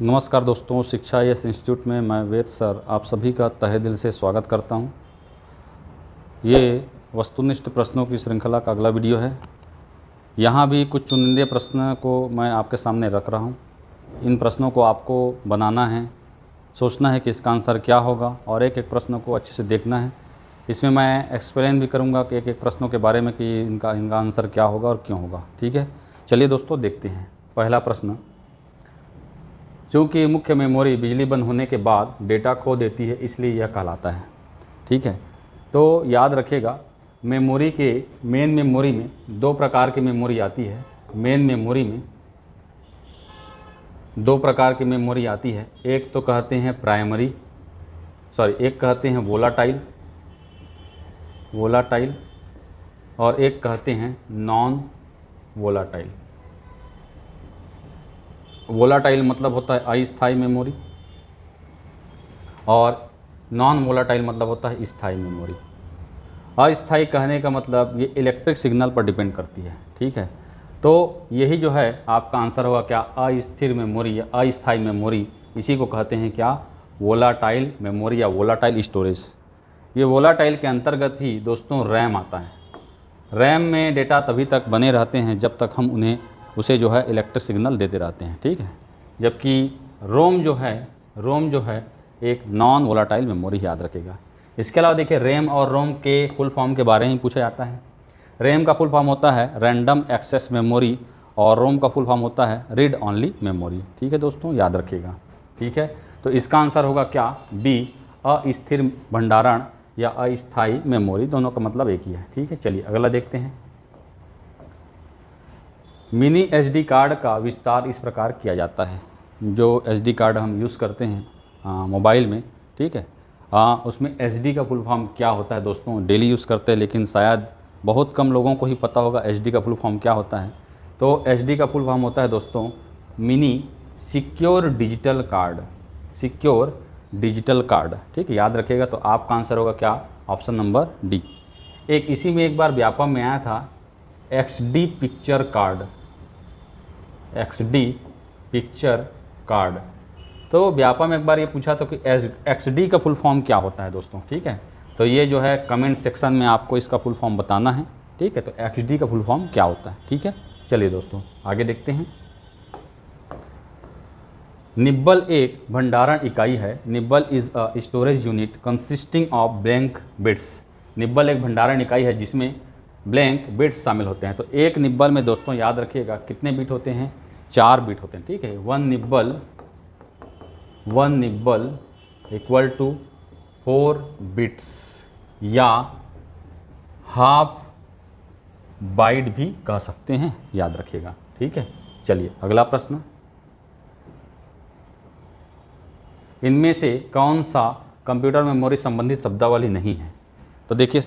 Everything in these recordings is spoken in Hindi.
नमस्कार दोस्तों, शिक्षा यस इंस्टीट्यूट में मैं वेद सर आप सभी का तहे दिल से स्वागत करता हूं। ये वस्तुनिष्ठ प्रश्नों की श्रृंखला का अगला वीडियो है। यहाँ भी कुछ चुनिंदे प्रश्न को मैं आपके सामने रख रहा हूं। इन प्रश्नों को आपको बनाना है, सोचना है कि इसका आंसर क्या होगा और एक एक प्रश्न को अच्छे से देखना है। इसमें मैं एक्सप्लेन भी करूँगा कि एक एक प्रश्नों के बारे में कि इनका आंसर क्या होगा और क्यों होगा। ठीक है, चलिए दोस्तों देखते हैं। पहला प्रश्न, चूँकि मुख्य मेमोरी बिजली बंद होने के बाद डेटा खो देती है इसलिए यह कहलाता है। ठीक है, तो याद रखिएगा मेमोरी के मेन मेमोरी में दो प्रकार की मेमोरी आती है। मेन मेमोरी में दो प्रकार की मेमोरी आती है। एक तो कहते हैं एक कहते हैं वोलाटाइल और एक कहते हैं नॉन वोलाटाइल। वोलाटाइल मतलब होता है अस्थायी मेमोरी और नॉन वोलाटाइल मतलब होता है स्थायी मेमोरी। अस्थायी कहने का मतलब ये इलेक्ट्रिक सिग्नल पर डिपेंड करती है। ठीक है, तो यही जो है आपका आंसर होगा क्या, अस्थिर मेमोरी या अस्थायी मेमोरी। इसी को कहते हैं क्या, वोलाटाइल मेमोरी या वोलाटाइल स्टोरेज। ये वोलाटाइल के अंतर्गत ही दोस्तों रैम आता है। रैम में डेटा तभी तक बने रहते हैं जब तक हम उसे जो है इलेक्ट्रिक सिग्नल देते रहते हैं। ठीक है, जबकि रोम जो है एक नॉन वोलाटाइल मेमोरी, याद रखेगा। इसके अलावा देखिए रैम और रोम के फुल फॉर्म के बारे में पूछा जाता है। रैम का फुल फॉर्म होता है रैंडम एक्सेस मेमोरी और रोम का फुल फॉर्म होता है रीड ऑनली मेमोरी। ठीक है दोस्तों, याद रखिएगा। ठीक है, तो इसका आंसर होगा क्या, बी, अस्थिर भंडारण या अस्थायी मेमोरी। दोनों का मतलब एक ही है। ठीक है, चलिए अगला देखते हैं। मिनी एसडी कार्ड का विस्तार इस प्रकार किया जाता है। जो एसडी कार्ड हम यूज़ करते हैं मोबाइल में, ठीक है, उसमें एसडी का फुल फॉर्म क्या होता है दोस्तों, डेली यूज़ करते हैं लेकिन शायद बहुत कम लोगों को ही पता होगा एसडी का फुल फॉर्म क्या होता है। तो एसडी का फुल फॉर्म होता है दोस्तों मिनी सिक्योर डिजिटल कार्ड। ठीक है, याद रखिएगा। तो आपका आंसर होगा क्या, ऑप्शन नंबर डी। इसी में एक बार व्यापम में आया था एक्सडी पिक्चर कार्ड। तो व्यापम में एक बार ये पूछा था कि एक्सडी का फुल फॉर्म क्या होता है दोस्तों। ठीक है, तो ये जो है कमेंट सेक्शन में आपको इसका फुल फॉर्म बताना है। ठीक है, तो एक्सडी का फुल फॉर्म क्या होता है। ठीक है, चलिए दोस्तों आगे देखते हैं। निब्बल एक भंडारण इकाई है। Nibble is a storage unit consisting of blank bits. Nibble एक भंडारण इकाई है जिसमें ब्लैंक बिट्स शामिल होते हैं। तो एक निब्बल में दोस्तों याद रखिएगा कितने बिट होते हैं, 4 बिट होते हैं। ठीक है, one nibble equal to 4 bits या हाफ बाइट भी कह सकते हैं, याद रखिएगा। ठीक है, चलिए अगला प्रश्न। इनमें से कौन सा कंप्यूटर मेमोरी संबंधित शब्दावली नहीं है। तो देखिए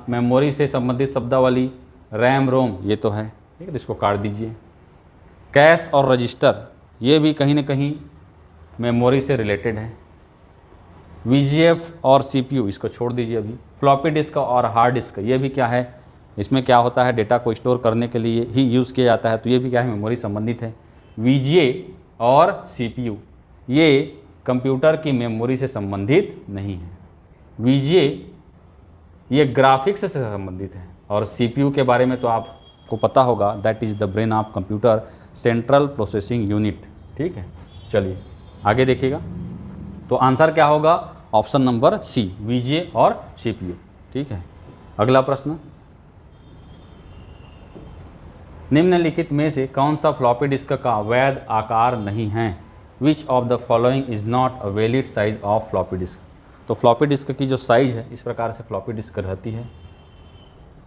मेमोरी से संबंधित शब्दावली रैम रोम ये तो है। ठीक है, तो इसको काट दीजिए। कैश और रजिस्टर ये भी कहीं ना कहीं मेमोरी से रिलेटेड है। वीजीएफ और सीपीयू इसको छोड़ दीजिए अभी। फ्लॉपी डिस्क और हार्ड डिस्क ये भी क्या है, इसमें क्या होता है, डेटा को स्टोर करने के लिए ही यूज़ किया जाता है। तो ये भी क्या है, मेमोरी संबंधित है। वीजीए और सीपीयू ये कंप्यूटर की मेमोरी से संबंधित नहीं है। वीजीए ये ग्राफिक्स से संबंधित है और सीपीयू के बारे में तो आपको पता होगा, that is the brain of computer, central processing unit. ठीक है, चलिए आगे देखिएगा। तो आंसर क्या होगा, ऑप्शन नंबर सी, वीजीए और सीपीयू। ठीक है, अगला प्रश्न। निम्नलिखित में से कौन सा फ्लॉपी डिस्क का वैध आकार नहीं है। Which of the following is not a valid size of floppy disk. तो फ्लॉपी डिस्क की जो साइज़ है इस प्रकार से फ्लॉपी डिस्क रहती है।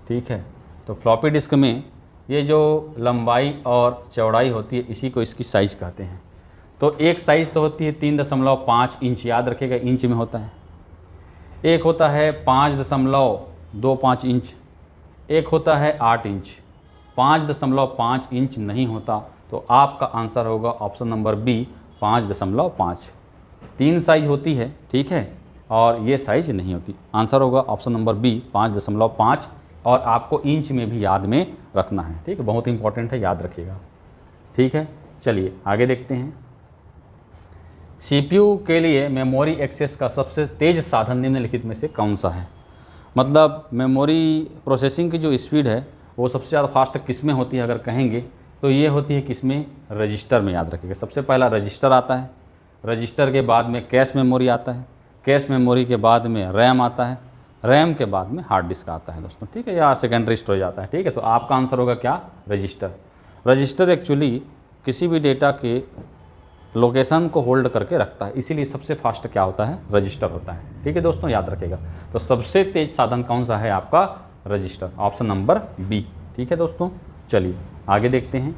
ठीक है, तो फ्लॉपी डिस्क में ये जो लंबाई और चौड़ाई होती है इसी को इसकी साइज़ कहते हैं। तो एक साइज़ तो होती है 3.5 इंच, याद रखिएगा इंच में होता है। एक होता है 5.25 इंच, एक होता है 8 इंच। 5.5 इंच नहीं होता, तो आपका आंसर होगा ऑप्शन नंबर बी, 5.5। 3 साइज होती है, ठीक है, और ये साइज नहीं होती। आंसर होगा ऑप्शन नंबर बी, 5.5। और आपको इंच में भी याद में रखना है। ठीक है, बहुत इंपॉर्टेंट है, याद रखिएगा। ठीक है, चलिए आगे देखते हैं। सीपीयू के लिए मेमोरी एक्सेस का सबसे तेज़ साधन निम्नलिखित में से कौन सा है? मतलब मेमोरी प्रोसेसिंग की जो स्पीड है वो सबसे ज़्यादा फास्ट किस में होती है अगर कहेंगे तो ये होती है किस में? रजिस्टर में। याद रखिएगा, सबसे पहला रजिस्टर आता है, रजिस्टर के बाद में कैश मेमोरी आता है, कैश मेमोरी के बाद में रैम आता है, रैम के बाद में हार्ड डिस्क आता है दोस्तों, ठीक है, या सेकेंडरी स्टोरेज आता है, ठीक है। तो आपका आंसर होगा क्या? रजिस्टर। रजिस्टर एक्चुअली किसी भी डेटा के लोकेशन को होल्ड करके रखता है, इसीलिए सबसे फास्ट क्या होता है? रजिस्टर होता है, ठीक है दोस्तों, याद रखिएगा। तो सबसे तेज साधन कौन सा है आपका? रजिस्टर, ऑप्शन नंबर बी, ठीक है दोस्तों। चलिए आगे देखते हैं।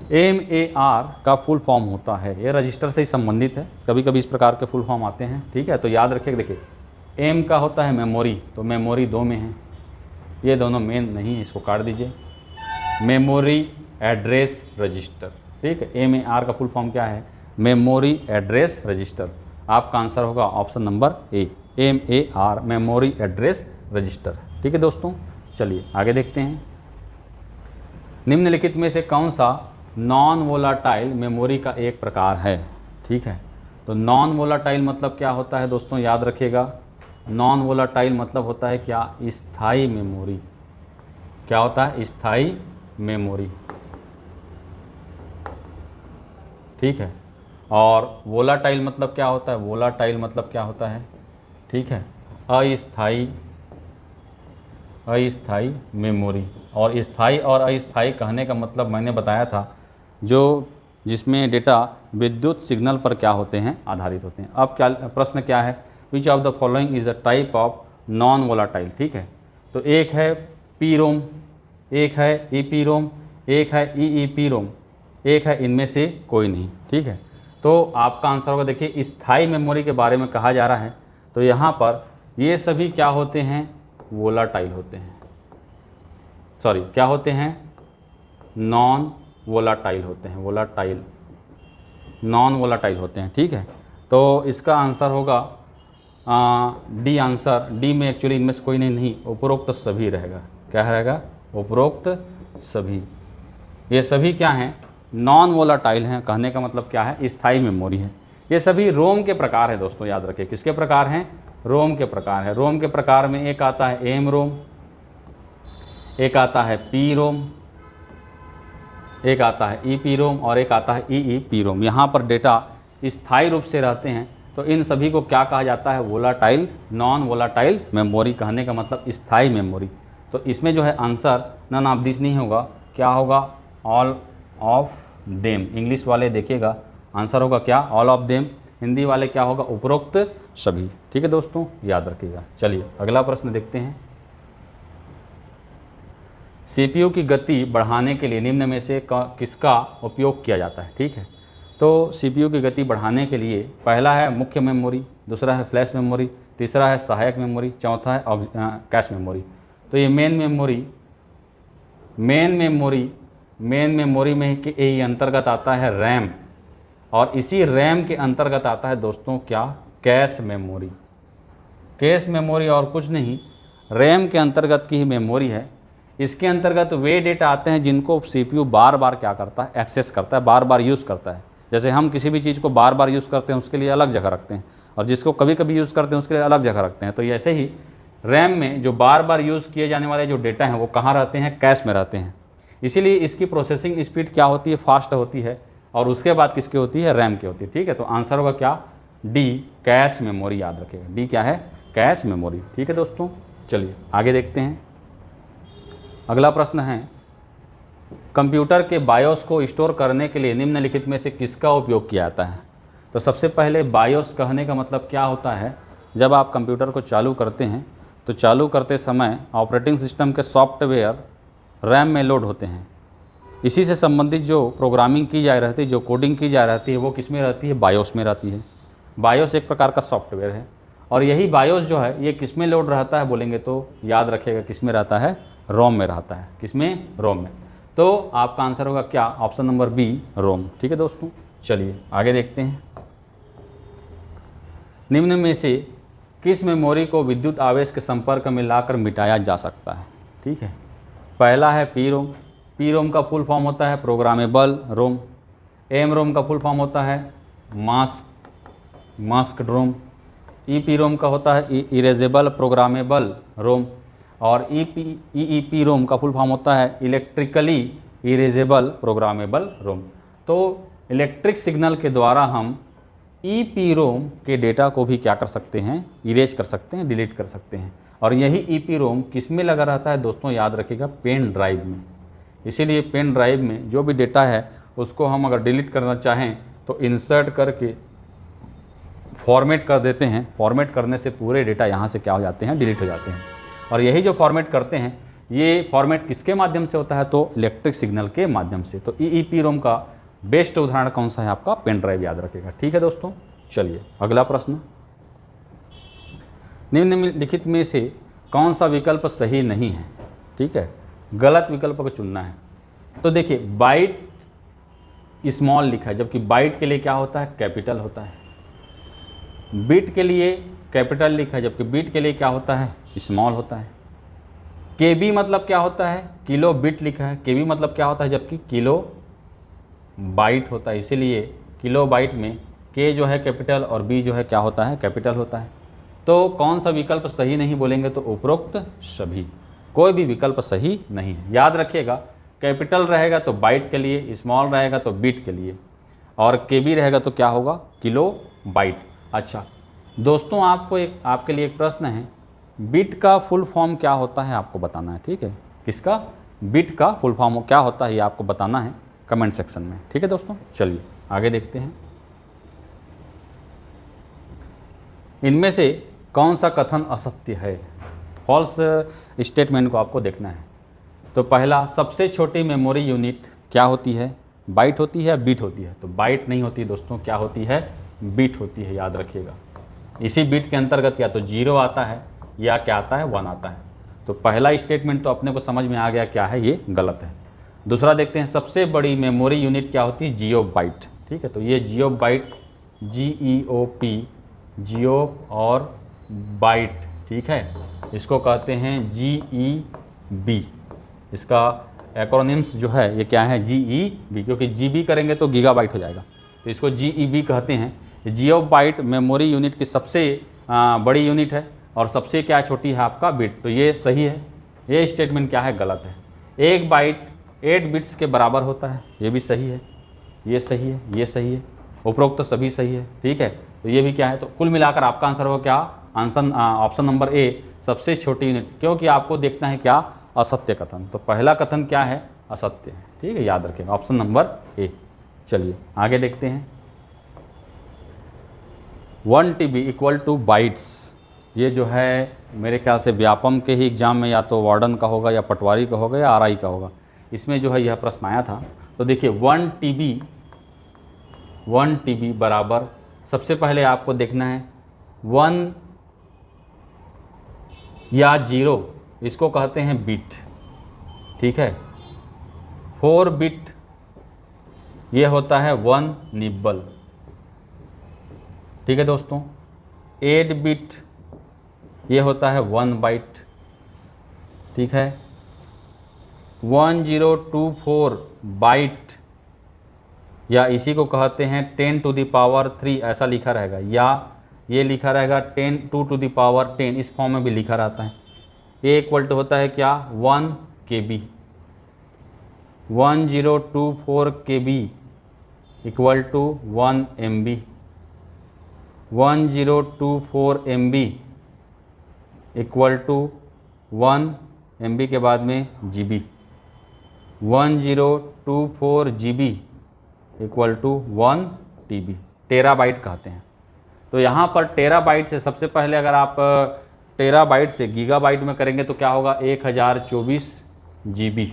MAR का फुल फॉर्म होता है, ये रजिस्टर से ही संबंधित है, कभी कभी इस प्रकार के फुल फॉर्म आते हैं, ठीक है। तो याद रखिएगा, देखिए एम का होता है मेमोरी, तो मेमोरी दो में है, ये दोनों मेन नहीं है, इसको काट दीजिए। मेमोरी एड्रेस रजिस्टर, ठीक है। MAR का फुल फॉर्म क्या है? Memory address register. आपका आंसर होगा option number A, MAR, memory address register, ठीक है दोस्तों। चलिए आगे देखते हैं। निम्नलिखित में से कौन सा नॉन वोलाटाइल मेमोरी का एक प्रकार है? ठीक है, तो नॉन वोलाटाइल मतलब क्या होता है दोस्तों? याद रखिएगा, नॉन वोलाटाइल मतलब होता है क्या? स्थायी मेमोरी। क्या होता है? स्थायी मेमोरी, ठीक है। और वोलाटाइल मतलब क्या होता है? वोलाटाइल मतलब क्या होता है? ठीक है, अस्थाई मेमोरी। और स्थाई और अस्थाई कहने का मतलब मैंने बताया था, जो जिसमें डेटा विद्युत सिग्नल पर क्या होते हैं? आधारित होते हैं। अब क्या प्रश्न क्या है? Which of the following is a type of non volatile, ठीक है। तो एक है पी रोम, एक है ई रोम, एक है ई रोम, एक है इनमें से कोई नहीं, ठीक है। तो आपका आंसर होगा, देखिए स्थायी मेमोरी के बारे में कहा जा रहा है, तो यहाँ पर ये सभी क्या होते हैं? वोलाटाइल होते हैं, सॉरी क्या होते हैं? नॉन वोलाटाइल होते हैं, वोलाटाइल, नॉन वोलाटाइल होते हैं, ठीक है। तो इसका आंसर होगा डी आंसर। डी में एक्चुअली इनमें से कोई नहीं, उपरोक्त सभी रहेगा। क्या रहेगा? उपरोक्त सभी। ये सभी क्या हैं? नॉन वोलाटाइल हैं। कहने का मतलब क्या है? स्थायी मेमोरी है। ये सभी रोम के प्रकार है दोस्तों, याद रखिए। किसके प्रकार हैं? रोम के प्रकार है। रोम के प्रकार में एक आता है एम रोम, एक आता है पी रोम, एक आता है ई रोम और एक आता है ई रोम। यहाँ पर डेटा स्थायी रूप से रहते हैं, तो इन सभी को क्या कहा जाता है? Volatile, non volatile memory. कहने का मतलब स्थायी मेमोरी। तो इसमें जो है आंसर नन ऑफ दिस नहीं होगा, क्या होगा? All of them. इंग्लिश वाले देखिएगा, आंसर होगा क्या? All of them. हिंदी वाले क्या होगा? उपरोक्त सभी, ठीक है दोस्तों, याद रखिएगा। चलिए अगला प्रश्न देखते हैं। सीपीयू की गति बढ़ाने के लिए निम्न में से किसका उपयोग किया जाता है? ठीक है, तो सीपीयू की गति बढ़ाने के लिए पहला है मुख्य मेमोरी, दूसरा है फ्लैश मेमोरी, तीसरा है सहायक मेमोरी, चौथा है कैश मेमोरी। तो ये मेन मेमोरी में के अंतर्गत आता है रैम, और इसी रैम के अंतर्गत आता है दोस्तों क्या? Cache memory. कैश मेमोरी और कुछ नहीं, रैम के अंतर्गत की ही मेमोरी है। इसके अंतर्गत वे डेटा आते हैं जिनको सीपीयू बार बार क्या करता है? एक्सेस करता है, बार बार यूज़ करता है। जैसे हम किसी भी चीज़ को बार बार यूज़ करते हैं, उसके लिए अलग जगह रखते हैं, और जिसको कभी कभी यूज़ करते हैं उसके लिए अलग जगह रखते हैं। तो ऐसे ही रैम में जो बार बार यूज़ किए जाने वाले जो डेटा हैं वो कहाँ रहते हैं? कैश में रहते हैं। इसीलिए इसकी प्रोसेसिंग स्पीड क्या होती है? फास्ट होती है, और उसके बाद किसकी होती है? रैम की होती है, ठीक है। तो आंसर होगा क्या? D, cache memory. याद रखिएगा, डी क्या है? कैश मेमोरी, ठीक है दोस्तों। चलिए आगे देखते हैं। अगला प्रश्न है, कंप्यूटर के बायोस को स्टोर करने के लिए निम्नलिखित में से किसका उपयोग किया जाता है? तो सबसे पहले बायोस कहने का मतलब क्या होता है? जब आप कंप्यूटर को चालू करते हैं तो चालू करते समय ऑपरेटिंग सिस्टम के सॉफ्टवेयर रैम में लोड होते हैं। इसी से संबंधित जो प्रोग्रामिंग की जा रहती है, जो कोडिंग की जा रहती है, वो किस में रहती है? बायोस में रहती है। बायोस एक प्रकार का सॉफ्टवेयर है, और यही बायोस जो है ये किस में लोड रहता है बोलेंगे तो याद रखिएगा, किस में रहता है? रोम में रहता है। किस में? रोम में। तो आपका आंसर होगा क्या? ऑप्शन नंबर बी, रोम, ठीक है दोस्तों। चलिए आगे देखते हैं। निम्न में से किस मेमोरी को विद्युत आवेश के संपर्क में लाकर मिटाया जा सकता है? ठीक है, पहला है पी रोम। पी रोम का फुल फॉर्म होता है प्रोग्रामेबल रोम। एम-रोम का फुल फॉर्म होता है मास्क्ड रोम। ईपी-रोम का होता है इरेजेबल प्रोग्रामेबल रोम। और ईईपी-रोम का फुल फॉर्म होता है इलेक्ट्रिकली इरेजेबल प्रोग्रामेबल रोम। तो इलेक्ट्रिक सिग्नल के द्वारा हम ईपी-रोम के डेटा को भी क्या कर सकते हैं, इरेज कर सकते हैं, डिलीट कर सकते हैं। और यही ईपी-रोम किस में लगा रहता है दोस्तों, याद रखिएगा, पेन ड्राइव में। इसीलिए पेन ड्राइव में जो भी डेटा है उसको हम अगर डिलीट करना चाहें तो इंसर्ट करके फॉर्मेट कर देते हैं। फॉर्मेट करने से पूरे डेटा यहाँ से क्या हो जाते हैं, डिलीट हो जाते हैं। और यही जो फॉर्मेट करते हैं ये फॉर्मेट किसके माध्यम से होता है, तो इलेक्ट्रिक सिग्नल के माध्यम से। तो ईईपी-रोम का बेस्ट उदाहरण कौन सा है, आपका पेन ड्राइव, याद रखिएगा। ठीक है दोस्तों, चलिए अगला प्रश्न, निम्नलिखित में से कौन सा विकल्प सही नहीं है। ठीक है, गलत विकल्प को चुनना है। तो देखिए बाइट स्मॉल लिखा है, जबकि बाइट के लिए क्या होता है, कैपिटल होता है। बिट के लिए कैपिटल लिखा है, जबकि बिट के लिए क्या होता है, स्मॉल होता है। केबी मतलब क्या होता है, किलो बिट लिखा है, केबी मतलब क्या होता है, जबकि किलो बाइट होता है। इसीलिए किलो बाइट में के जो है कैपिटल और बी जो है क्या होता है, कैपिटल होता है। तो कौन सा विकल्प सही नहीं बोलेंगे, तो उपरोक्त सभी, कोई भी विकल्प सही नहीं है। याद रखिएगा, कैपिटल रहेगा तो बाइट के लिए, स्मॉल रहेगा तो बिट के लिए, और केबी रहेगा तो क्या होगा, किलो बाइट। अच्छा दोस्तों, आपके लिए एक प्रश्न है, बिट का फुल फॉर्म क्या होता है आपको बताना है। ठीक है, किसका, बिट का फुल फॉर्म क्या होता है ये आपको बताना है कमेंट सेक्शन में। ठीक है दोस्तों, चलिए आगे देखते हैं। इनमें से कौन सा कथन असत्य है, फॉल्स स्टेटमेंट को आपको देखना है। तो पहला, सबसे छोटी मेमोरी यूनिट क्या होती है, बाइट होती है, बिट होती है। तो बाइट नहीं होती दोस्तों, क्या होती है, बिट होती है, याद रखिएगा। इसी बिट के अंतर्गत या तो 0 आता है या क्या आता है, 1 आता है। तो पहला स्टेटमेंट तो अपने को समझ में आ गया क्या है, ये गलत है। दूसरा देखते हैं, सबसे बड़ी मेमोरी यूनिट क्या होती है, जियो बाइट। ठीक है, तो ये जियो बाइट, GEOP, जियो और बाइट, ठीक है, इसको कहते हैं GEB। इसका एक्रोनिम्स जो है ये क्या है, GEB, क्योंकि GB करेंगे तो गीगाबाइट हो जाएगा, तो इसको GEB कहते हैं। जियो बाइट मेमोरी यूनिट की सबसे बड़ी यूनिट है और सबसे क्या छोटी है, आपका बिट। तो ये सही है, ये स्टेटमेंट क्या है, गलत है। एक बाइट 8 बिट्स के बराबर होता है, ये भी सही है, ये सही है, ये सही है, उपरोक्त तो सभी सही है। ठीक है, तो ये भी क्या है, तो कुल मिलाकर आपका आंसर हो क्या, आंसर ऑप्शन नंबर ए, सबसे छोटी यूनिट। क्योंकि आपको देखना है क्या, असत्य कथन। तो पहला कथन क्या है, असत्य है। ठीक है, याद रखेंगे ऑप्शन नंबर ए। चलिए आगे देखते हैं। 1 TB इक्वल टू बाइट्स, ये जो है मेरे ख्याल से व्यापम के ही एग्जाम में या तो वार्डन का होगा या पटवारी का होगा या RI का होगा, इसमें जो है यह प्रश्न आया था। तो देखिए 1 TB बराबर, सबसे पहले आपको देखना है 1 या 0, इसको कहते हैं बिट। ठीक है, 4 बिट ये होता है 1 निब्बल। ठीक है दोस्तों, 8 बिट ये होता है 1 बाइट। ठीक है, 1024 बाइट या इसी को कहते हैं 10 टू द पावर 3, ऐसा लिखा रहेगा, या ये लिखा रहेगा 2 टू द पावर 10, इस फॉर्म में भी लिखा रहता है। ये इक्वल टू होता है क्या, 1 KB। 1024 KB equal to 1 MB। 1024 MB equal to 1 MB के बाद में GB। 1024 GB equal to 1 TB, terabyte कहते हैं। तो यहाँ पर टेराबाइट से सबसे पहले अगर आप टेराबाइट से गीगाबाइट में करेंगे तो क्या होगा, 1024 GB।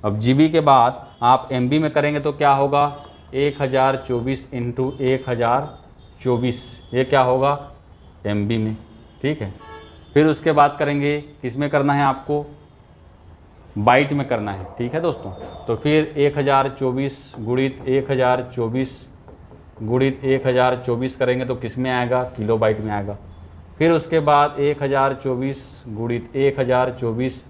अब GB के बाद आप MB में करेंगे तो क्या होगा, 1024 इंटू 1024, ये क्या होगा, MB में। ठीक है, फिर उसके बाद करेंगे, किस में करना है आपको, बाइट में करना है। ठीक है दोस्तों, तो फिर 1024 गुणित 1024 गुणित 1024 करेंगे तो किस में आएगा, किलो बाइट में आएगा। फिर उसके बाद 1024 गुणित 1024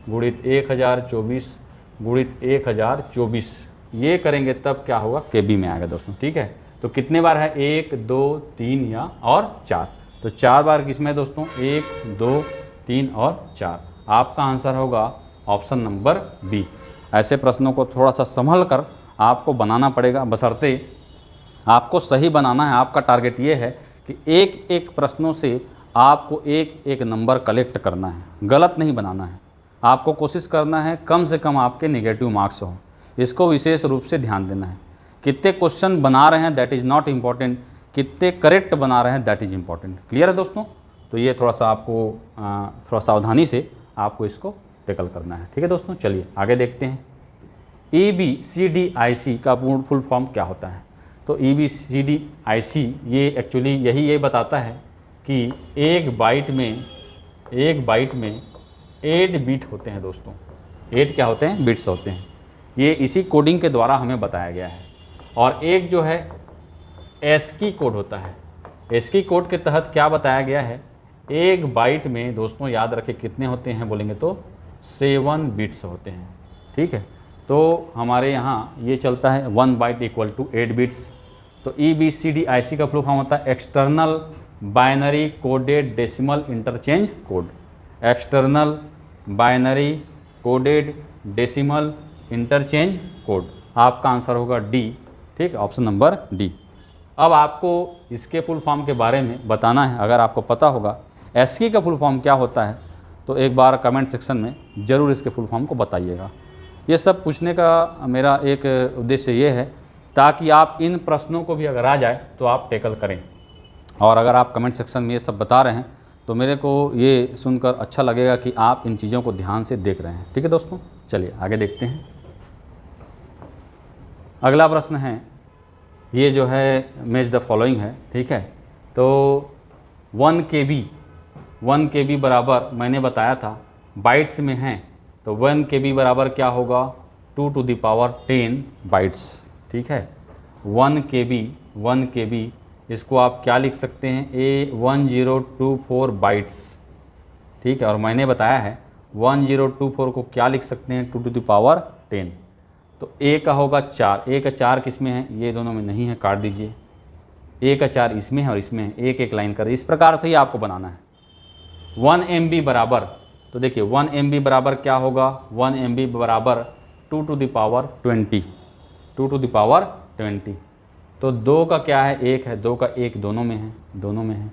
गुणित 1024 गुणित 1024, ये करेंगे तब क्या होगा, KB में आएगा दोस्तों। ठीक है, तो कितने बार है, 1 2 3 या और 4, तो 4 बार किसमें है दोस्तों, 1 2 3 और 4। आपका आंसर होगा ऑप्शन नंबर बी। ऐसे प्रश्नों को थोड़ा सा संभल कर आपको बनाना पड़ेगा, बशर्ते आपको सही बनाना है। आपका टारगेट ये है कि एक एक प्रश्नों से आपको एक एक नंबर कलेक्ट करना है, गलत नहीं बनाना है। आपको कोशिश करना है कम से कम आपके नेगेटिव मार्क्स हो, इसको विशेष रूप से ध्यान देना है। कितने क्वेश्चन बना रहे हैं दैट इज़ नॉट इम्पॉर्टेंट, कितने करेक्ट बना रहे हैं दैट इज़ इम्पॉर्टेंट। क्लियर है दोस्तों? तो ये थोड़ा सा आपको थोड़ा सावधानी से आपको इसको टैकल करना है। ठीक है दोस्तों, चलिए आगे देखते हैं। EBCDIC का पूर्ण फुल फॉर्म क्या होता है? तो EBCDIC ये एक्चुअली यही बताता है कि एक बाइट में 8 बीट होते हैं दोस्तों। 8 क्या होते हैं, बिट्स होते हैं। ये इसी कोडिंग के द्वारा हमें बताया गया है। और एक जो है ASCII कोड होता है। ASCII कोड के तहत क्या बताया गया है, एक बाइट में दोस्तों याद रखें कितने होते हैं, बोलेंगे तो 7 बिट्स होते हैं। ठीक है, तो हमारे यहाँ ये चलता है 1 बाइट इक्वल टू 8 बिट्स। तो EBCDIC का फुल फॉर्म होता है external binary coded decimal interchange code. External binary coded decimal interchange code. आपका आंसर होगा डी। ठीक, ऑप्शन नंबर डी। अब आपको इसके फुल फॉर्म के बारे में बताना है। अगर आपको पता होगा ASCII का फुल फॉर्म क्या होता है तो एक बार कमेंट सेक्शन में ज़रूर इसके फुल फॉर्म को बताइएगा। ये सब पूछने का मेरा एक उद्देश्य ये है ताकि आप इन प्रश्नों को भी अगर आ जाए तो आप टैकल करें। और अगर आप कमेंट सेक्शन में ये सब बता रहे हैं तो मेरे को ये सुनकर अच्छा लगेगा कि आप इन चीज़ों को ध्यान से देख रहे हैं। ठीक है दोस्तों, चलिए आगे देखते हैं। अगला प्रश्न है, ये जो है मैच द फॉलोइंग है। ठीक है, तो 1 KB बराबर मैंने बताया था बाइट्स में है, तो 1 KB बराबर क्या होगा, 2 to the power 10 बाइट्स। ठीक है, 1 KB इसको आप क्या लिख सकते हैं, 1024 बाइट्स। ठीक है, और मैंने बताया है 1024 को क्या लिख सकते हैं, 2 to the power 10। तो A का होगा 4, A का 4 किस में है, ये दोनों में नहीं है, काट दीजिए। A का 4 इसमें है और इसमें है, एक एक लाइन कर, इस प्रकार से ही आपको बनाना है। 1 MB बराबर, तो देखिए 1 MB बराबर क्या होगा, 1 MB बराबर 2 to the power 20, 2 to the power 20। तो 2 का क्या है, 1 है, 2 का 1 दोनों में है।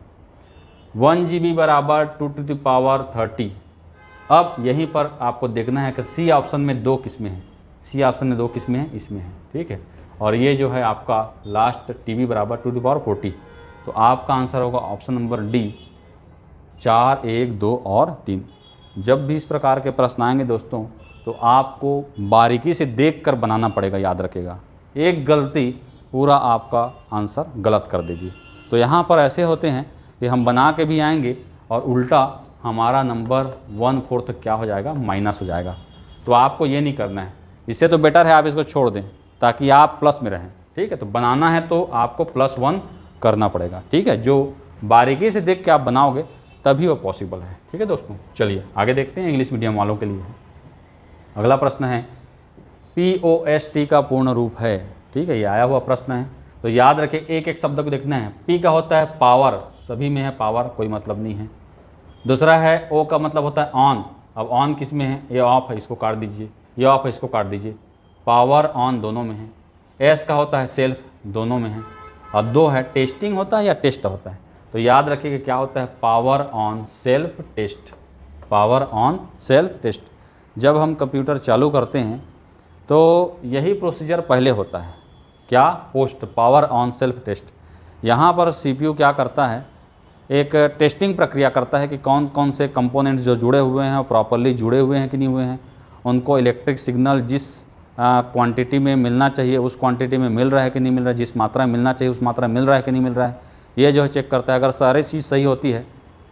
1 GB बराबर 2 to the power 30। अब यहीं पर आपको देखना है कि सी ऑप्शन में 2 किस्में हैं, सी ऑप्शन में 2 किस्में हैं, इसमें है। ठीक है, और ये जो है आपका लास्ट TB बराबर 2 to the power 40। तो आपका आंसर होगा ऑप्शन नंबर डी, 4 1 2 और 3। जब भी इस प्रकार के प्रश्न आएंगे दोस्तों तो आपको बारीकी से देखकर बनाना पड़ेगा, याद रखिएगा। एक गलती पूरा आपका आंसर गलत कर देगी। तो यहाँ पर ऐसे होते हैं कि हम बना के भी आएंगे और उल्टा हमारा नंबर 1/4 क्या हो जाएगा, माइनस हो जाएगा। तो आपको ये नहीं करना है, इससे तो बेटर है आप इसको छोड़ दें ताकि आप प्लस में रहें। ठीक है, तो बनाना है तो आपको +1 करना पड़ेगा। ठीक है, जो बारीकी से देख के आप बनाओगे तभी वो पॉसिबल है। ठीक है दोस्तों, चलिए आगे देखते हैं, इंग्लिश मीडियम वालों के लिए है। अगला प्रश्न है POST का पूर्ण रूप है। ठीक है, ये आया हुआ प्रश्न है, तो याद रखें एक एक शब्द को देखना है। P का होता है पावर, सभी में है पावर, कोई मतलब नहीं है। दूसरा है O का मतलब होता है ऑन। अब ऑन किस में है, ये ऑफ है, इसको काट दीजिए, ये ऑफ है, इसको काट दीजिए। पावर ऑन दोनों में है। S का होता है सेल्फ, दोनों में है। और 2 है टेस्टिंग होता है या टेस्ट होता है, तो याद रखिए क्या होता है, power on self test, power on self test. जब हम कंप्यूटर चालू करते हैं तो यही प्रोसीजर पहले होता है, क्या, POST, power on self test. यहाँ पर CPU क्या करता है, एक टेस्टिंग प्रक्रिया करता है कि कौन कौन से कंपोनेंट्स जो जुड़े हुए हैं वो प्रॉपरली जुड़े हुए हैं कि नहीं हुए हैं, उनको इलेक्ट्रिक सिग्नल जिस क्वांटिटी में मिलना चाहिए उस क्वांटिटी में मिल रहा है कि नहीं मिल रहा है, जिस मात्रा में मिलना चाहिए उस मात्रा में मिल रहा है कि नहीं मिल रहा है, ये जो है चेक करता है। अगर सारी चीज़ सही होती है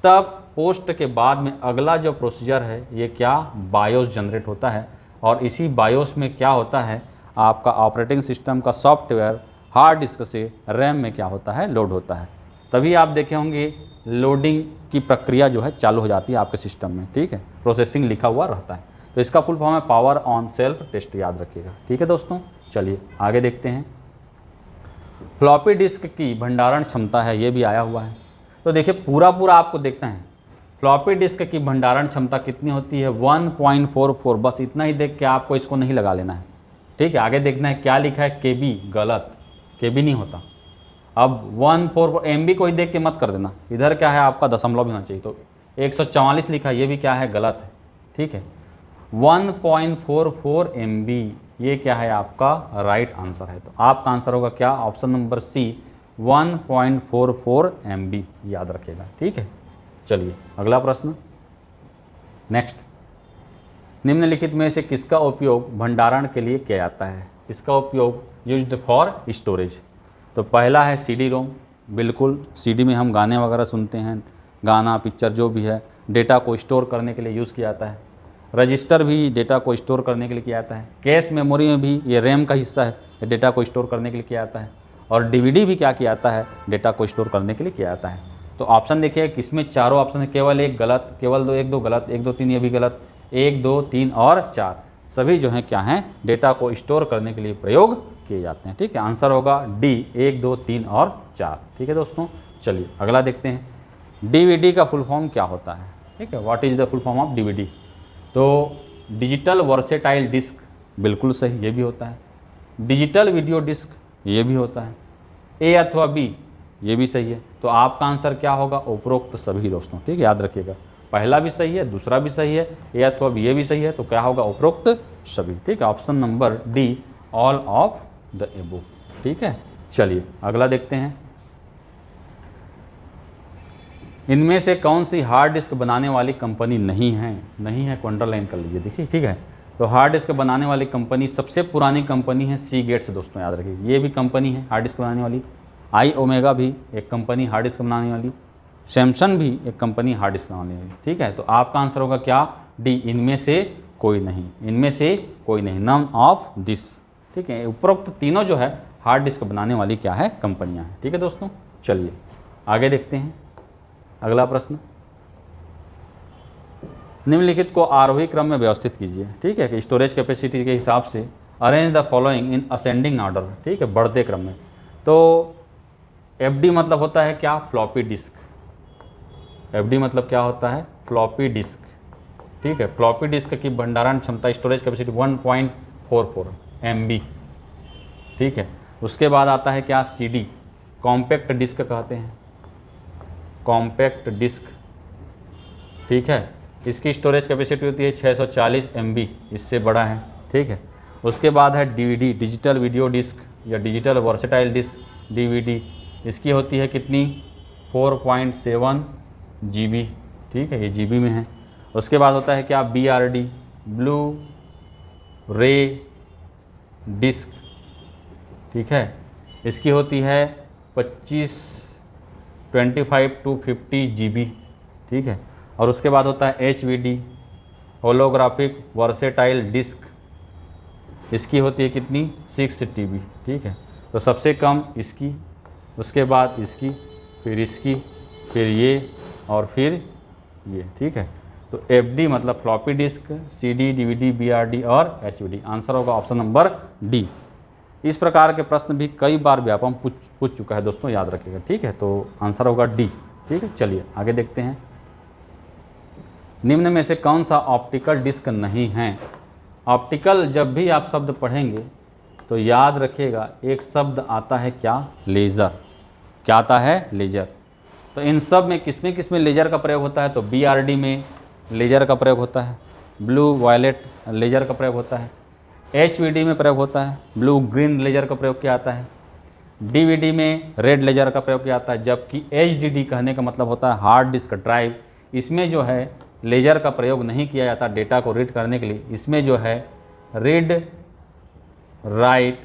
तब पोस्ट के बाद में अगला जो प्रोसीजर है ये क्या, बायोस जनरेट होता है। और इसी बायोस में क्या होता है, आपका ऑपरेटिंग सिस्टम का सॉफ्टवेयर हार्ड डिस्क से रैम में क्या होता है, लोड होता है। तभी आप देखे होंगे लोडिंग की प्रक्रिया जो है चालू हो जाती है आपके सिस्टम में। ठीक है, प्रोसेसिंग लिखा हुआ रहता है। तो इसका फुल फॉर्म है पावर ऑन सेल्फ टेस्ट, याद रखिएगा। ठीक है दोस्तों, चलिए आगे देखते हैं। फ्लॉपी डिस्क की भंडारण क्षमता है, ये भी आया हुआ है। तो देखिए पूरा आपको देखना है। फ्लॉपी डिस्क की भंडारण क्षमता कितनी होती है 1.44, बस इतना ही देख के आपको इसको नहीं लगा लेना है, ठीक है। आगे देखना है क्या लिखा है केबी, गलत, केबी नहीं होता। अब 1.4 MB को ही देख के मत कर देना, इधर क्या है आपका दशमलव भी होना चाहिए, तो 144 लिखा है, ये भी क्या है गलत है, ठीक है। 1.44 MB ये क्या है आपका राइट आंसर है। तो आपका आंसर होगा क्या, ऑप्शन नंबर सी 1.44 MB, याद रखिएगा, ठीक है। चलिए अगला प्रश्न नेक्स्ट। निम्नलिखित में से किसका उपयोग भंडारण के लिए किया जाता है? इसका उपयोग यूज्ड फॉर स्टोरेज। तो पहला है CD रोम, बिल्कुल CD में हम गाने वगैरह सुनते हैं, गाना पिक्चर जो भी है, डेटा को स्टोर करने के लिए यूज़ किया जाता है। रजिस्टर भी डेटा को स्टोर करने के लिए किया जाता है। कैश मेमोरी में भी ये रैम का हिस्सा है, ये डेटा को स्टोर करने के लिए किया जाता है। और DVD भी क्या किया जाता है, डेटा को स्टोर करने के लिए किया जाता है। तो ऑप्शन देखिए किसमें चारों ऑप्शन है, केवल एक गलत, केवल एक दो गलत, 1 2 3 ये भी गलत, 1 2 3 और 4 सभी जो हैं क्या हैं, डेटा को स्टोर करने के लिए प्रयोग किए जाते हैं, ठीक है। आंसर होगा डी 1 2 3 और 4, ठीक है दोस्तों। चलिए अगला देखते हैं। DVD का फुल फॉर्म क्या होता है, ठीक है, what is the full form of DVD? तो डिजिटल वर्सेटाइल डिस्क, बिल्कुल सही, ये भी होता है। डिजिटल वीडियो डिस्क, ये भी होता है। A अथवा B, ये भी सही है। तो आपका आंसर क्या होगा, उपरोक्त सभी दोस्तों, ठीक है, याद रखिएगा। पहला भी सही है, दूसरा भी सही है, A अथवा B ये भी सही है, तो क्या होगा उपरोक्त सभी, ठीक है। Option number D all of the एबो, ठीक है। चलिए अगला देखते हैं। इनमें से कौन सी हार्ड डिस्क बनाने वाली कंपनी नहीं है? नहीं है को अंडरलाइन कर लीजिए, देखिए, ठीक है। तो हार्ड डिस्क बनाने वाली कंपनी, सबसे पुरानी कंपनी है सीगेट्स दोस्तों, याद रखिए, ये भी कंपनी है हार्ड डिस्क बनाने वाली। आई ओमेगा भी एक कंपनी हार्ड डिस्क बनाने वाली, सैमसंग भी एक कंपनी हार्ड डिस्क बनाने वाली, ठीक है। तो आपका आंसर होगा क्या, डी, इनमें से कोई नहीं, इनमें से कोई नहीं, नन ऑफ दिस, ठीक है। उपरोक्त तीनों जो है हार्ड डिस्क बनाने वाली क्या है, कंपनियां हैं, ठीक है दोस्तों। चलिए आगे देखते हैं अगला प्रश्न। निम्नलिखित को आरोही क्रम में व्यवस्थित कीजिए, ठीक है, कि स्टोरेज कैपेसिटी के हिसाब से arrange the following in ascending order, ठीक है, बढ़ते क्रम में। तो FD मतलब होता है क्या, फ्लॉपी डिस्क। FD मतलब क्या होता है, फ्लॉपी डिस्क, ठीक है। फ्लॉपी डिस्क की भंडारण क्षमता स्टोरेज कैपेसिटी 1.44 MB, ठीक है। उसके बाद आता है क्या, CD, कॉम्पैक्ट डिस्क कहते हैं, कॉम्पैक्ट डिस्क, ठीक है। इसकी स्टोरेज कैपेसिटी होती है 640 MB, इससे बड़ा है, ठीक है। उसके बाद है DVD, डिजिटल वीडियो डिस्क या डिजिटल वर्सेटाइल डिस्क, DVD, इसकी होती है कितनी, 4.7 GB, ठीक है, ये GB में है। उसके बाद होता है क्या, BRD, ब्लू रे डिस्क, ठीक है, इसकी होती है 25 to 50 GB, ठीक है। और उसके बाद होता है HVD, होलोग्राफिक वर्सेटाइल डिस्क, इसकी होती है कितनी, 6 TB, ठीक है। तो सबसे कम इसकी, उसके बाद इसकी, फिर इसकी, फिर ये और फिर ये, ठीक है। तो FD मतलब floppy disk, CD, DVD, BRD और HVD, आंसर होगा ऑप्शन नंबर डी। इस प्रकार के प्रश्न भी कई बार व्यापम पूछ चुका है दोस्तों, याद रखिएगा, ठीक है। तो आंसर होगा डी, ठीक है। चलिए आगे देखते हैं। निम्न में से कौन सा ऑप्टिकल डिस्क नहीं है? ऑप्टिकल जब भी आप शब्द पढ़ेंगे तो याद रखिएगा एक शब्द आता है क्या, लेज़र। क्या आता है, लेज़र। तो इन सब में किसमें लेज़र का प्रयोग होता है? तो BRD में लेज़र का प्रयोग होता है, ब्लू वायलेट लेज़र का प्रयोग होता है, HVD में प्रयोग होता है, ब्लू ग्रीन लेज़र का प्रयोग किया जाता है, DVD में रेड लेज़र का प्रयोग किया जाता है, जबकि HDD कहने का मतलब होता है हार्ड डिस्क ड्राइव, इसमें जो है लेज़र का प्रयोग नहीं किया जाता डेटा को रीड करने के लिए, इसमें जो है रीड राइट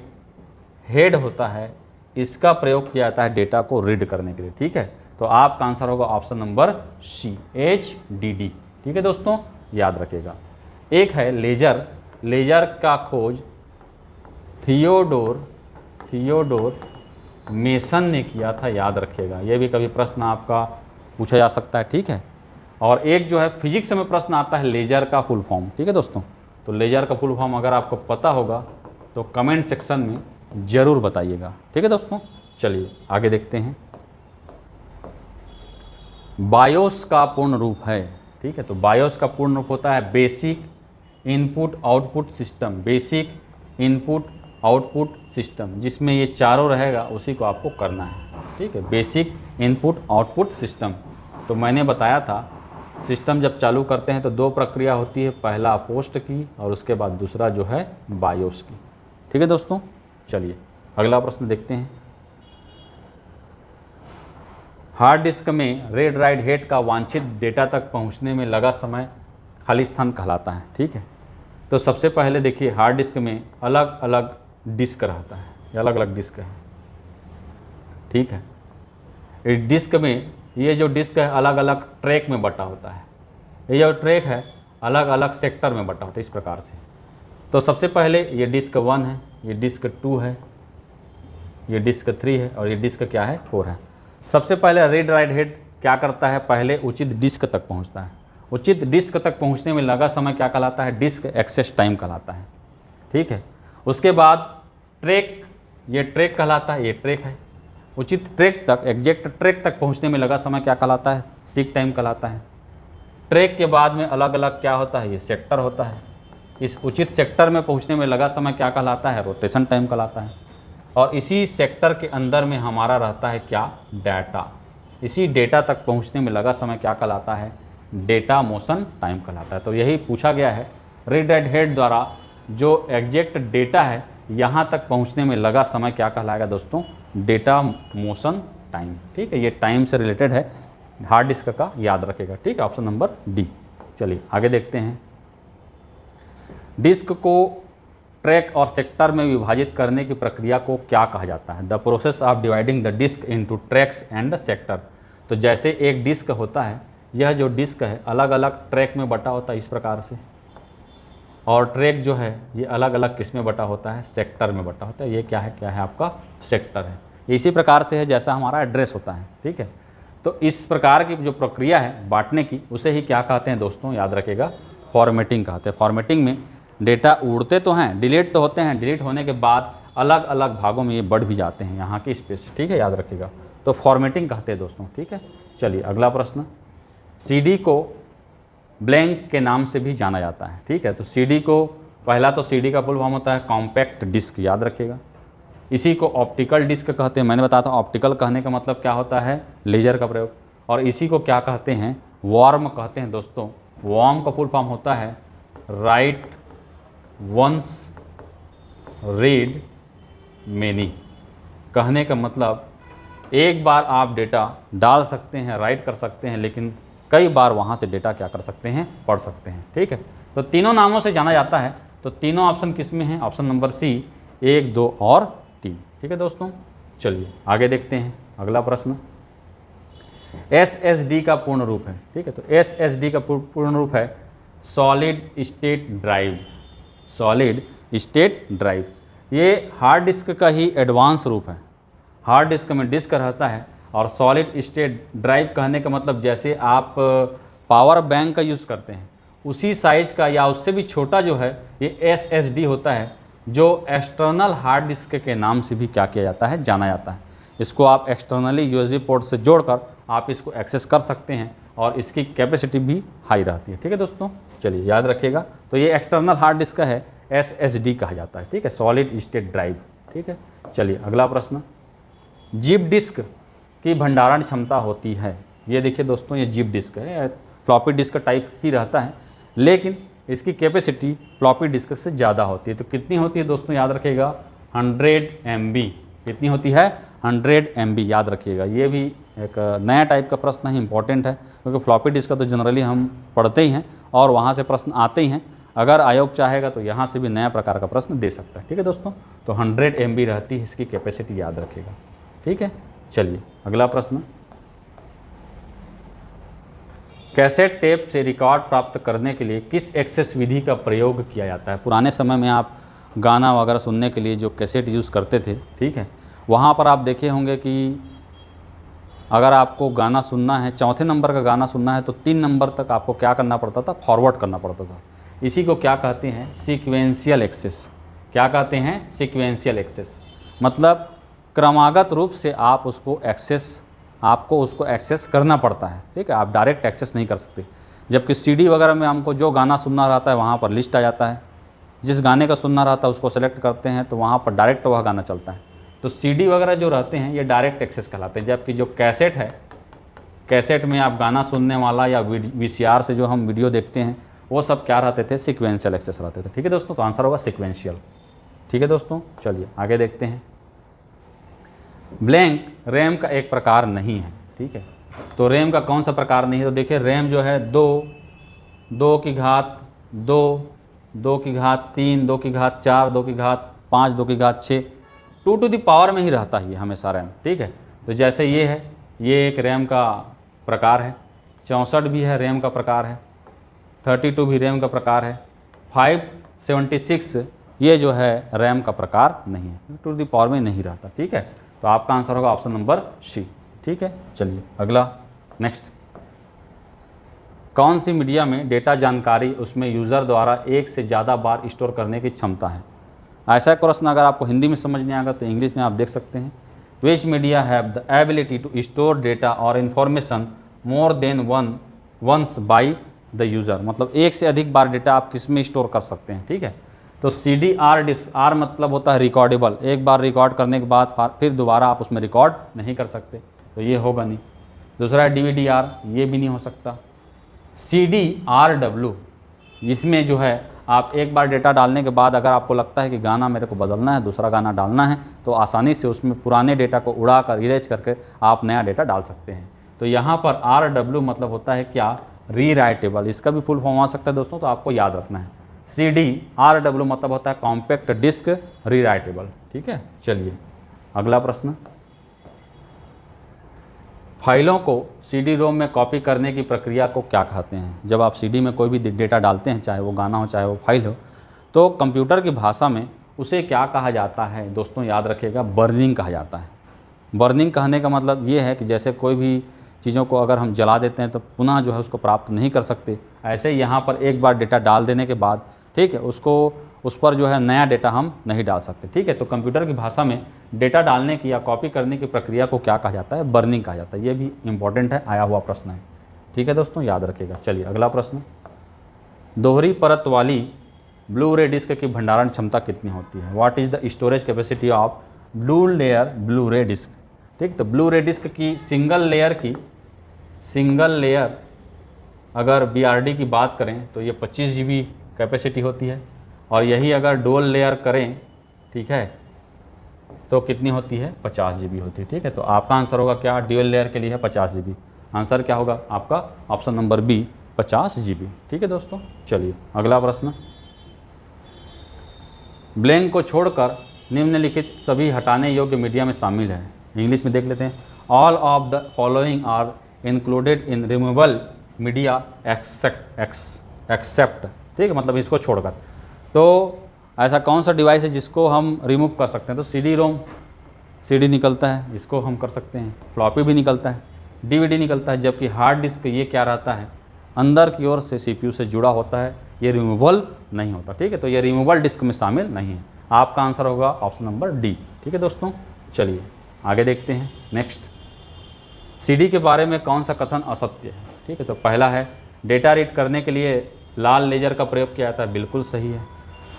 हेड होता है, इसका प्रयोग किया जाता है डेटा को रीड करने के लिए, ठीक है। तो आपका आंसर होगा ऑप्शन नंबर सी, HDD, ठीक है दोस्तों, याद रखिएगा। एक है लेज़र, लेज़र का खोज थियोडोर मेसन ने किया था, याद रखिएगा, ये भी कभी प्रश्न आपका पूछा जा सकता है, ठीक है। और एक जो है फिजिक्स में प्रश्न आता है लेज़र का फुल फॉर्म, ठीक है दोस्तों। तो लेज़र का फुल फॉर्म अगर आपको पता होगा तो कमेंट सेक्शन में ज़रूर बताइएगा। ठीक है दोस्तों, चलिए आगे देखते हैं। बायोस का पूर्ण रूप है। ठीक है, तो बायोस का पूर्ण रूप होता है basic input output system. Basic input output system, जिसमें ये चारों रहेगा उसी को आपको करना है। ठीक है, बेसिक इनपुट आउटपुट सिस्टम। तो मैंने बताया था सिस्टम जब चालू करते हैं तो दो प्रक्रिया होती है, पहला पोस्ट की और उसके बाद दूसरा जो है बायोस की। ठीक है दोस्तों, चलिए अगला प्रश्न देखते हैं। हार्ड डिस्क में रीड राइट हेड का वांछित डेटा तक पहुंचने में लगा समय खाली स्थान कहलाता है। ठीक है, तो सबसे पहले देखिए हार्ड डिस्क में अलग अलग डिस्क रहता है, ये अलग अलग डिस्क है। ठीक है, इस डिस्क में ये जो डिस्क है अलग अलग ट्रैक में बटा होता है। ये जो ट्रैक है अलग अलग सेक्टर में बटा होता है इस प्रकार से। तो सबसे पहले ये डिस्क 1 है, ये डिस्क 2 है, ये डिस्क 3 है और ये डिस्क क्या है 4 है। सबसे पहले रीड राइट हेड क्या करता है, पहले उचित डिस्क तक पहुंचता है। उचित डिस्क तक पहुंचने में लगा समय क्या कहलाता है, डिस्क एक्सेस टाइम कहलाता है। ठीक है, उसके बाद ट्रैक, ये ट्रैक कहलाता है, ये ट्रैक है। उचित ट्रैक तक, एग्जैक्ट ट्रैक तक पहुंचने में लगा समय क्या कहलाता है, सीक टाइम कहलाता है। ट्रैक के बाद में अलग अलग क्या होता है, ये सेक्टर होता है। इस उचित सेक्टर में पहुंचने में लगा समय क्या कहलाता है, रोटेशन टाइम कहलाता है। और इसी सेक्टर के अंदर में हमारा रहता है क्या, डाटा। इसी डेटा तक पहुंचने में लगा समय क्या कहलाता है, डेटा मोशन टाइम कहलाता है। तो यही पूछा गया है, रीड राइट हेड द्वारा जो एग्जैक्ट डेटा है यहाँ तक पहुँचने में लगा समय क्या कहलाएगा दोस्तों, डेटा मोशन टाइम। ठीक है, ये टाइम से रिलेटेड है, हार्ड डिस्क का याद रखेगा। ठीक है, ऑप्शन नंबर डी। चलिए आगे देखते हैं। डिस्क को ट्रैक और सेक्टर में विभाजित करने की प्रक्रिया को क्या कहा जाता है, the process of dividing the disk into tracks and sector. तो जैसे एक डिस्क होता है, यह जो डिस्क है अलग अलग ट्रैक में बटा होता है इस प्रकार से, और ट्रैक जो है ये अलग अलग किस में बटा होता है, सेक्टर में बटा होता है। ये क्या है आपका सेक्टर है। इसी प्रकार से है जैसा हमारा एड्रेस होता है। ठीक है, तो इस प्रकार की जो प्रक्रिया है बांटने की, उसे ही क्या कहते हैं दोस्तों, याद रखिएगा, फॉर्मेटिंग कहते हैं। फॉर्मेटिंग में डेटा उड़ते तो हैं, डिलीट तो होते हैं, डिलीट होने के बाद अलग अलग भागों में ये बढ़ भी जाते हैं यहाँ की स्पेस। ठीक है, याद रखिएगा, तो फॉर्मेटिंग कहते हैं दोस्तों। ठीक है, चलिए अगला प्रश्न। सीडी को ब्लैंक के नाम से भी जाना जाता है। ठीक है, तो सीडी को, पहला तो सीडी का फुल फॉर्म होता है कॉम्पैक्ट डिस्क, याद रखिएगा। इसी को ऑप्टिकल डिस्क कहते हैं। मैंने बताया था ऑप्टिकल कहने का मतलब क्या होता है, लेजर का प्रयोग। और इसी को क्या कहते हैं, वॉर्म कहते हैं दोस्तों। वॉर्म का फुल फॉर्म होता है राइट वंस रीड मेनी। कहने का मतलब एक बार आप डेटा डाल सकते हैं, राइट कर सकते हैं, लेकिन कई बार वहाँ से डेटा क्या कर सकते हैं, पढ़ सकते हैं। ठीक है, तो तीनों नामों से जाना जाता है। तो तीनों ऑप्शन किस में हैं, ऑप्शन नंबर सी 1, 2 और 3। ठीक है दोस्तों, चलिए आगे देखते हैं अगला प्रश्न। SSD का पूर्ण रूप है। ठीक है, तो SSD का पूर्ण रूप है solid state drive. Solid state drive ये हार्ड डिस्क का ही एडवांस रूप है। हार्ड डिस्क में डिस्क रहता है, और सॉलिड स्टेट ड्राइव कहने का मतलब जैसे आप पावर बैंक का यूज़ करते हैं उसी साइज़ का या उससे भी छोटा जो है ये SSD होता है, जो एक्सटर्नल हार्ड डिस्क के नाम से भी क्या किया जाता है, जाना जाता है। इसको आप एक्सटर्नली USB पोर्ट से जोड़कर आप इसको एक्सेस कर सकते हैं, और इसकी कैपेसिटी भी हाई रहती है। ठीक है दोस्तों, चलिए याद रखिएगा, तो ये एक्सटर्नल हार्ड डिस्क का है, SSD कहा जाता है। ठीक है, सॉलिड स्टेट ड्राइव। ठीक है, चलिए अगला प्रश्न। जिप डिस्क की भंडारण क्षमता होती है। ये देखिए दोस्तों, ये जिप डिस्क है, फ्लॉपी डिस्क टाइप ही रहता है, लेकिन इसकी कैपेसिटी फ्लॉपी डिस्क से ज़्यादा होती है। तो कितनी होती है दोस्तों, याद रखिएगा 100 MB। कितनी होती है, 100 MB, याद रखिएगा। ये भी एक नया टाइप का प्रश्न है, इंपॉर्टेंट है, क्योंकि फ्लॉपी डिस्क का तो जनरली हम पढ़ते ही हैं और वहाँ से प्रश्न आते ही हैं। अगर आयोग चाहेगा तो यहाँ से भी नया प्रकार का प्रश्न दे सकता है। ठीक है दोस्तों, तो 100 MB रहती है इसकी कैपेसिटी, याद रखिएगा। ठीक है, चलिए अगला प्रश्न। कैसेट टेप से रिकॉर्ड प्राप्त करने के लिए किस एक्सेस विधि का प्रयोग किया जाता है। पुराने समय में आप गाना वगैरह सुनने के लिए जो कैसेट यूज़ करते थे, ठीक है, वहाँ पर आप देखे होंगे कि अगर आपको गाना सुनना है, चौथे नंबर का गाना सुनना है, तो 3 नंबर तक आपको क्या करना पड़ता था, फॉरवर्ड करना पड़ता था। इसी को क्या कहते हैं, सीक्वेंशियल एक्सेस। क्या कहते हैं, सीक्वेंशियल एक्सेस। मतलब क्रमागत रूप से आपको उसको एक्सेस करना पड़ता है, ठीक है, आप डायरेक्ट एक्सेस नहीं कर सकते। जबकि सीडी वगैरह में हमको जो गाना सुनना रहता है वहाँ पर लिस्ट आ जाता है, जिस गाने का सुनना रहता है उसको सेलेक्ट करते हैं तो वहाँ पर डायरेक्ट वह गाना चलता है। तो सीडी वगैरह जो रहते हैं ये डायरेक्ट एक्सेस कहलाते हैं। जबकि जो कैसेट है, कैसेट में आप गाना सुनने वाला या वीसीआर से जो हम वीडियो देखते हैं वो सब क्या रहते थे, सीक्वेंशियल एक्सेस रहते थे। ठीक है दोस्तों, तो आंसर होगा सीक्वेंशियल। ठीक है दोस्तों, चलिए आगे देखते हैं। ब्लैंक रैम का एक प्रकार नहीं है। ठीक है, तो रैम का कौन सा प्रकार नहीं है, तो देखिए रैम जो है 2 की घात 2, 2 की घात 3, 2 की घात 4, 2 की घात 5, 2 की घात 6, 2 टू द पावर में ही रहता है हमेशा रैम। ठीक है, तो जैसे ये है, ये एक रैम का प्रकार है, 64 भी है रैम का प्रकार है, 32 भी रैम का प्रकार है, 576 ये जो है रैम का प्रकार नहीं है, 2 टू द पावर में नहीं रहता। ठीक है, तो आपका आंसर होगा ऑप्शन नंबर सी। ठीक है, चलिए अगला नेक्स्ट। कौन सी मीडिया में डेटा जानकारी उसमें यूज़र द्वारा एक से ज़्यादा बार स्टोर करने की क्षमता है। ऐसा प्रश्न अगर आपको हिंदी में समझ नहीं आएगा तो इंग्लिश में आप देख सकते हैं। Which media have the ability to store data और information more than once by the user. मतलब एक से अधिक बार डेटा आप किस में स्टोर कर सकते हैं। ठीक है, तो CD R डिस्क, R मतलब होता है रिकॉर्डेबल, एक बार रिकॉर्ड करने के बाद फिर दोबारा आप उसमें रिकॉर्ड नहीं कर सकते, तो ये होगा नहीं। दूसरा है DVD-R, ये भी नहीं हो सकता। CD-RW, इसमें जो है आप एक बार डेटा डालने के बाद अगर आपको लगता है कि गाना मेरे को बदलना है, दूसरा गाना डालना है, तो आसानी से उसमें पुराने डेटा को उड़ा कर इरेज करके आप नया डेटा डाल सकते हैं। तो यहाँ पर RW मतलब होता है क्या, रीराइटेबल। इसका भी फुल फॉर्म आ सकता है दोस्तों, तो आपको याद रखना है। CD-RW मतलब होता है कॉम्पैक्ट डिस्क रीराइटेबल। ठीक है, चलिए अगला प्रश्न। फाइलों को CD-ROM में कॉपी करने की प्रक्रिया को क्या कहते हैं। जब आप CD में कोई भी डेटा डालते हैं, चाहे वो गाना हो चाहे वो फाइल हो, तो कंप्यूटर की भाषा में उसे क्या कहा जाता है दोस्तों, याद रखिएगा, बर्निंग कहा जाता है। बर्निंग कहने का मतलब ये है कि जैसे कोई भी चीज़ों को अगर हम जला देते हैं तो पुनः जो है उसको प्राप्त नहीं कर सकते, ऐसे ही यहाँ पर एक बार डेटा डाल देने के बाद, ठीक है, उस पर जो है नया डेटा हम नहीं डाल सकते। ठीक है, तो कंप्यूटर की भाषा में डेटा डालने की या कॉपी करने की प्रक्रिया को क्या कहा जाता है, बर्निंग कहा जाता है। ये भी इंपॉर्टेंट है, आया हुआ प्रश्न है। ठीक है दोस्तों, याद रखिएगा। चलिए अगला प्रश्न। दोहरी परत वाली ब्लू रे डिस्क की भंडारण क्षमता कितनी होती है। What is the storage capacity of dual layer blue रे डिस्क। ठीक, तो ब्लू रे डिस्क की सिंगल लेयर अगर BRD की बात करें तो ये 25 GB कैपेसिटी होती है, और यही अगर डुअल लेयर करें, ठीक है, तो कितनी होती है, 50 GB होती है। ठीक है, तो आपका आंसर होगा क्या, डुअल लेयर के लिए है 50 GB। आंसर क्या होगा आपका, ऑप्शन नंबर बी, 50 GB। ठीक है दोस्तों, चलिए अगला प्रश्न। ब्लैंक को छोड़कर निम्नलिखित सभी हटाने योग्य मीडिया में शामिल है। इंग्लिश में देख लेते हैं। All of the following are included in removal media except. ठीक है, मतलब इसको छोड़कर। तो ऐसा कौन सा डिवाइस है जिसको हम रिमूव कर सकते हैं, तो CD-ROM, CD निकलता है, इसको हम कर सकते हैं। फ्लॉपी भी निकलता है, DVD निकलता है। जबकि हार्ड डिस्क ये क्या रहता है, अंदर की ओर से CPU से जुड़ा होता है, ये रिमूवल नहीं होता। ठीक है, तो ये रिमूवल डिस्क में शामिल नहीं है। आपका आंसर होगा ऑप्शन नंबर डी। ठीक है दोस्तों, चलिए आगे देखते हैं नेक्स्ट। CD के बारे में कौन सा कथन असत्य है। ठीक है, तो पहला है डेटा रीड करने के लिए लाल लेजर का प्रयोग किया जाता है, बिल्कुल सही है।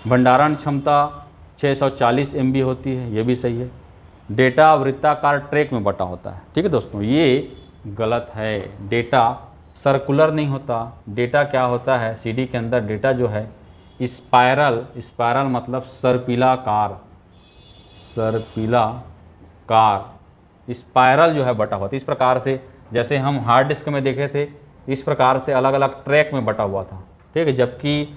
भंडारण क्षमता 640 MB होती है, ये भी सही है। डेटा वृत्ताकार ट्रैक में बटा होता है। ठीक है दोस्तों, ये गलत है। डेटा सर्कुलर नहीं होता, डेटा क्या होता है, CD के अंदर डेटा जो है स्पायरल मतलब सर्पिलाकार स्पायरल जो है बटा हुआ था। इस प्रकार से जैसे हम हार्ड डिस्क में देखे थे, इस प्रकार से अलग अलग ट्रैक में बटा हुआ था। ठीक है, जबकि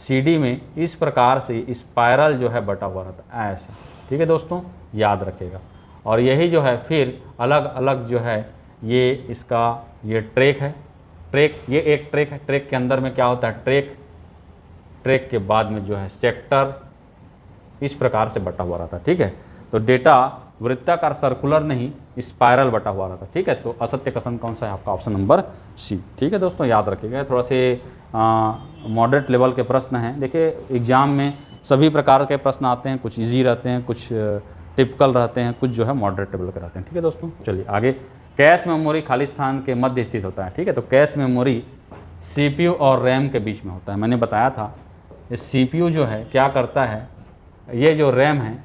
CD में इस प्रकार से स्पायरल जो है बटा हुआ रहता है, ऐसा। ठीक है दोस्तों, याद रखिएगा। और यही जो है फिर अलग अलग जो है ये इसका ये ट्रैक है, ये एक ट्रैक है। ट्रैक के अंदर में क्या होता है, ट्रैक के बाद में जो है सेक्टर, इस प्रकार से बटा हुआ रहता है। ठीक है, तो डेटा वृत्ताकार सर्कुलर नहीं स्पायरल बटा हुआ रहता है। ठीक है, तो असत्य कथन कौन सा है आपका, ऑप्शन नंबर सी। ठीक है दोस्तों, याद रखिएगा। थोड़ा से मॉडरेट लेवल के प्रश्न हैं। देखिए एग्जाम में सभी प्रकार के प्रश्न आते हैं, कुछ इजी रहते हैं, कुछ टिपिकल रहते हैं, कुछ जो है मॉडरेट लेवल के रहते हैं। ठीक है दोस्तों, चलिए आगे। कैश मेमोरी खाली स्थान के मध्य स्थित होता है। ठीक है, तो कैश मेमोरी CPU और रैम के बीच में होता है। मैंने बताया था ये CPU जो है क्या करता है, ये जो रैम है,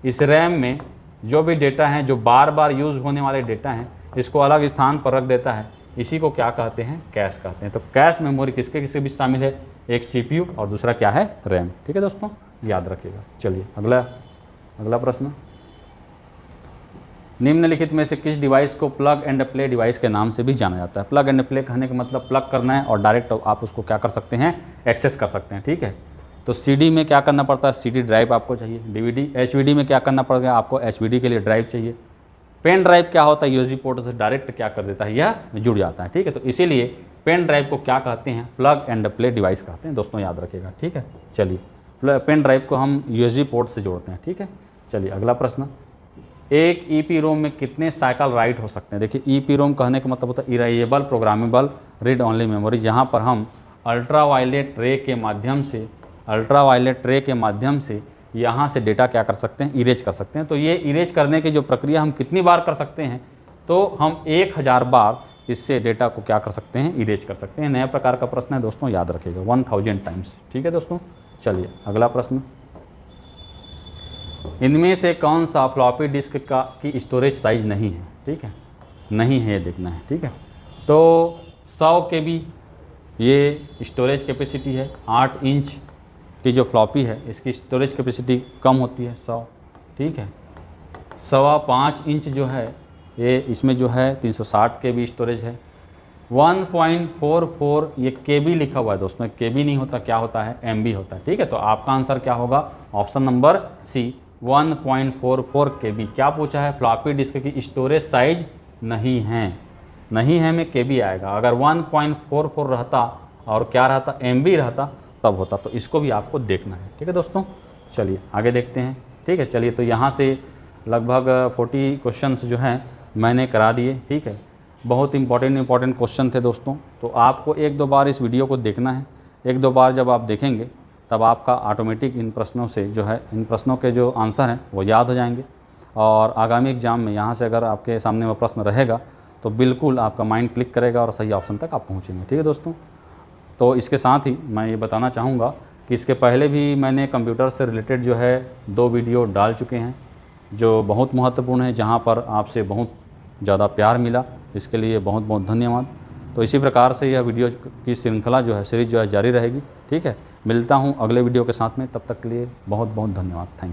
इस रैम में जो भी डेटा है, जो बार बार यूज़ होने वाले डेटा हैं, इसको अलग स्थान पर रख देता है। इसी को क्या कहते हैं, कैश कहते हैं। तो कैश मेमोरी किसके किसके बीच शामिल है, एक CPU और दूसरा क्या है, रैम। ठीक है दोस्तों, याद रखिएगा। चलिए अगला प्रश्न। निम्नलिखित में से किस डिवाइस को प्लग एंड प्ले डिवाइस के नाम से भी जाना जाता है। प्लग एंड प्ले कहने का मतलब प्लग करना है और डायरेक्ट आप उसको क्या कर सकते हैं, एक्सेस कर सकते हैं। ठीक है, तो CD में क्या करना पड़ता है, CD ड्राइव आपको चाहिए। DVD HVD में क्या करना पड़ेगा, आपको HVD के लिए ड्राइव चाहिए। पेन ड्राइव क्या होता है, USB पोर्ट से डायरेक्ट क्या कर देता है, यह जुड़ जाता है। ठीक है, तो इसीलिए पेन ड्राइव को क्या कहते हैं, प्लग एंड प्ले डिवाइस कहते हैं। दोस्तों याद रखिएगा। ठीक है, चलिए पेन ड्राइव को हम USB पोर्ट से जोड़ते हैं। ठीक है, चलिए अगला प्रश्न। एक EPROM में कितने साइकिल राइट हो सकते हैं। देखिए EPROM कहने का मतलब होता है erasable programmable read only memory, जहाँ पर हम अल्ट्रावायलेट रे के माध्यम से यहाँ से डेटा क्या कर सकते हैं, इरेज कर सकते हैं। तो ये इरेज करने की जो प्रक्रिया हम कितनी बार कर सकते हैं, तो हम 1000 बार इससे डेटा को क्या कर सकते हैं, इरेज कर सकते हैं। नया प्रकार का प्रश्न है दोस्तों, याद रखिएगा, 1000 टाइम्स। ठीक है दोस्तों, चलिए अगला प्रश्न। इनमें से कौन सा फ्लॉपी डिस्क की स्टोरेज साइज नहीं है। ठीक है, नहीं है, ये देखना है। ठीक है, तो 100 KB ये स्टोरेज कैपेसिटी है। 8 इंच की जो फ्लॉपी है इसकी स्टोरेज कैपेसिटी कम होती है 100। ठीक है, 5.25 इंच जो है ये, इसमें जो है 360 KB स्टोरेज है। 1.44 ये KB लिखा हुआ है दोस्तों, KB नहीं होता, क्या होता है, MB होता है। ठीक है, तो आपका आंसर क्या होगा, ऑप्शन नंबर C, 1.44 KB। क्या पूछा है, फ्लॉपी डिस्क की स्टोरेज साइज नहीं है में KB आएगा। अगर 1.44 रहता और क्या रहता, MB रहता तब होता। तो इसको भी आपको देखना है। ठीक है दोस्तों, चलिए आगे देखते हैं। ठीक है, चलिए तो यहाँ से लगभग 40 क्वेश्चंस जो हैं मैंने करा दिए। ठीक है, बहुत इंपॉर्टेंट क्वेश्चन थे दोस्तों। तो आपको 1-2 बार इस वीडियो को देखना है। 1-2 बार जब आप देखेंगे तब आपका ऑटोमेटिक इन प्रश्नों से जो है, इन प्रश्नों के जो आंसर हैं वो याद हो जाएंगे। और आगामी एग्जाम में यहाँ से अगर आपके सामने वो प्रश्न रहेगा तो बिल्कुल आपका माइंड क्लिक करेगा और सही ऑप्शन तक आप पहुँचेंगे। ठीक है दोस्तों, तो इसके साथ ही मैं ये बताना चाहूँगा कि इसके पहले भी मैंने कंप्यूटर से रिलेटेड जो है 2 वीडियो डाल चुके हैं जो बहुत महत्वपूर्ण है, जहाँ पर आपसे बहुत ज़्यादा प्यार मिला। इसके लिए बहुत बहुत धन्यवाद। तो इसी प्रकार से यह वीडियो की श्रृंखला जो है, सीरीज जो है जारी रहेगी। ठीक है, मिलता हूँ अगले वीडियो के साथ में, तब तक के लिए बहुत बहुत धन्यवाद। Thank you.